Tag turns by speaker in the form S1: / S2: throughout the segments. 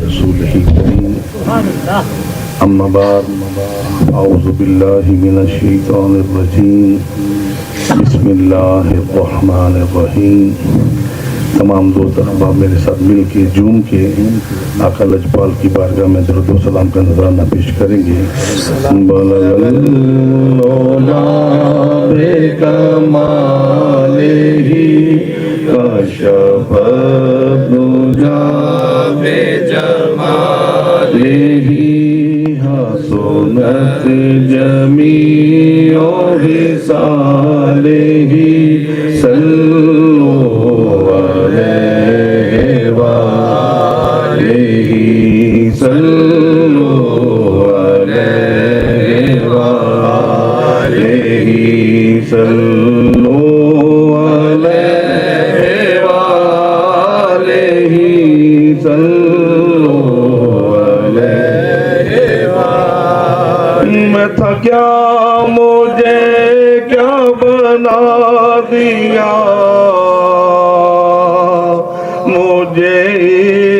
S1: رسوله الكريم أما بعد أعوذ بالله من الشيطان الرجيم بسم الله الرحمن الرحیم. تمام دوست احباب میرے ساتھ مل کے جوم کے آقا لجپال کی بارگاہ میں درود و سلام کا نذرانہ پیش کریں گے. بلغ العلا بکمالہ کشف الدجی بجمالہ حسنت جمیع خصالہ صلوا علیہ وآلہ صلوا علیہ وآلہ صلوا علیہ وآلہ صلوا علیہ وآلہ. میں تھا کیا مجھے کیا بنا دیا، مجھے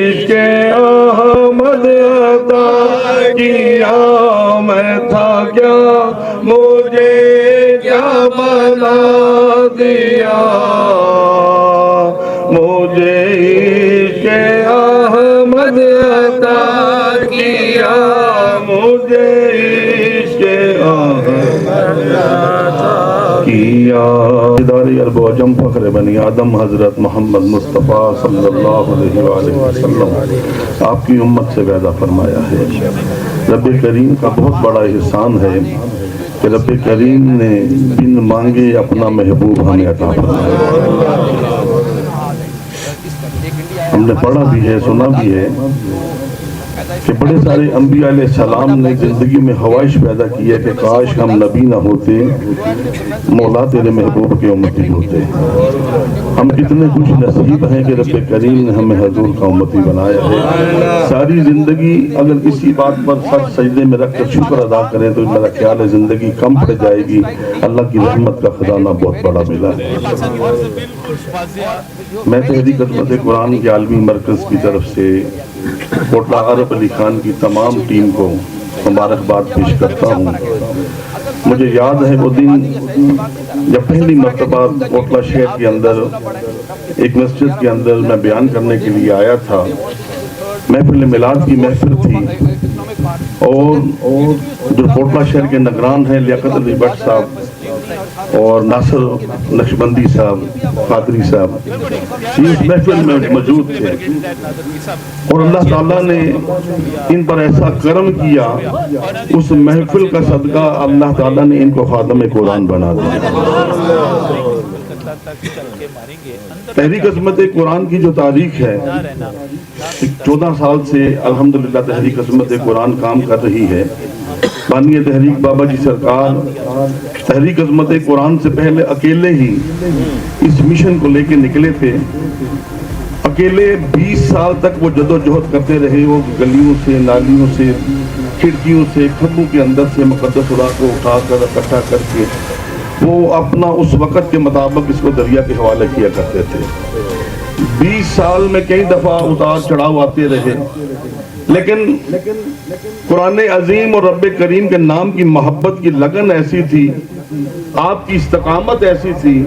S1: عشق احمد عطا کیا. میں تھا کیا مجھے کیا بنا دیا، مجھے عشق احمد عطا کیا، مجھے عشق احمد عطا کیا. ادارے عرب و عجم فخر بنی آدم حضرت محمد مصطفیٰ صلی اللہ علیہ وآلہ وسلم آپ کی امت سے وعدہ فرمایا ہے. رب کریم کا بہت بڑا احسان ہے کہ رب کریم نے بن مانگے اپنا محبوب ہمیں عطا فرمایا. ہم نے پڑھا بھی ہے، سنا بھی ہے کہ بڑے سارے انبیاء علیہ السلام نے زندگی میں خواہش پیدا کی ہے کہ کاش ہم نبی نہ ہوتے، مولا تیرے محبوب کے امتی ہوتے. ہم کتنے خوش نصیب ہیں کہ رب کریم نے ہمیں حضور کا امتی بنایا ہے. ساری زندگی اگر اسی بات پر سچ سجدے میں رکھ کر شکر ادا کریں تو میرا خیال ہے زندگی کم پڑ جائے گی. اللہ کی رحمت کا خزانہ بہت بڑا ملا ہے. میں تحریک خدمت قرآن کے عالمی مرکز کی طرف سے کوٹلہ عرب علی خان کی تمام ٹیم کو مبارکباد پیش کرتا ہوں. مجھے یاد ہے وہ دن جب پہلی مرتبہ کوٹلہ شہر کے اندر ایک مسجد کے اندر میں بیان کرنے کے لیے آیا تھا. محفل میلاد کی محفل تھی اور جو کوٹلہ شہر کے نگران ہیں لیاقت علی بٹ صاحب اور ناصر نقشبندی صاحب، قادری صاحب، اس محفل میں موجود تھے اور اللہ تعالیٰ نے ان پر ایسا کرم کیا، اس محفل کا صدقہ اللہ تعالیٰ نے ان کو خادم قرآن بنا دیا. تحریک عظمت قرآن کی جو تاریخ ہے 14 سال سے الحمدللہ تحریک عظمت قرآن کام کر رہی ہے. بانی تحریک بابا جی سرکار تحریک عظمت قرآن سے پہلے اکیلے ہی اس مشن کو لے کے نکلے تھے. اکیلے 20 سال تک وہ جدوجہد کرتے رہے. وہ گلیوں سے، نالیوں سے، کھڑکیوں سے، کھمبوں کے اندر سے مقدس خدا کو اٹھا کر اکٹھا کر کے وہ اپنا اس وقت کے مطابق اس کو دریا کے حوالے کیا کرتے تھے. 20 سال میں کئی دفعہ اتار چڑھاؤ آتے رہے، لیکن قرآن عظیم اور رب کریم کے نام کی محبت کی لگن ایسی تھی، آپ کی استقامت ایسی تھی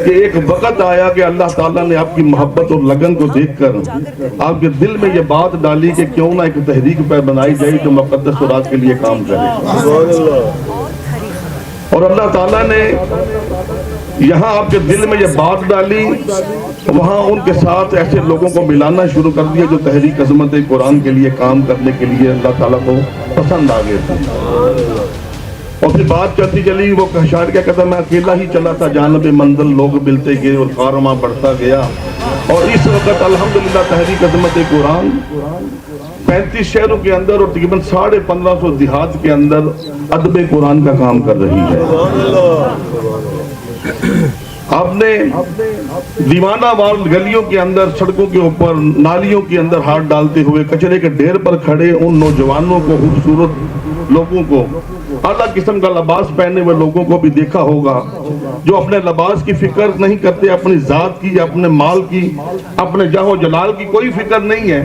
S1: کہ ایک وقت آیا کہ اللہ تعالیٰ نے آپ کی محبت اور لگن کو دیکھ کر آپ کے دل میں یہ بات ڈالی کہ کیوں نہ ایک تحریک پر بنائی جائے جو مقدس خدا کے لیے کام کرے. اور اللہ تعالیٰ نے یہاں آپ کے دل میں یہ بات ڈالی، وہاں ان کے ساتھ ایسے لوگوں کو ملانا شروع کر دیا جو تحریک عظمت قرآن کے لیے کام کرنے کے لیے اللہ تعالیٰ کو پسند آ گئے تھے. اور پھر بات چلتی چلی، وہ شاعر کیا کہتا میں اکیلا ہی چلا تھا جانب منزل، لوگ ملتے گئے اور کارواں بڑھتا گیا. اور اس وقت الحمدللہ تحریک عظمت قرآن 35 شہروں کے اندر اور تقریباً 1550 دیہات کے اندر ادب قرآن کا کام کر رہی ہے. آپ نے دیوانہ وار گلیوں کے اندر، سڑکوں کے اوپر، نالیوں کے اندر ہاتھ ڈالتے ہوئے کچرے کے ڈھیر پر کھڑے ان نوجوانوں کو، خوبصورت لوگوں کو، اعلیٰ قسم کا لباس پہنے ہوئے لوگوں کو بھی دیکھا ہوگا جو اپنے لباس کی فکر نہیں کرتے، اپنی ذات کی، اپنے مال کی، اپنے جاہ و جلال کی کوئی فکر نہیں ہے،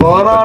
S1: 12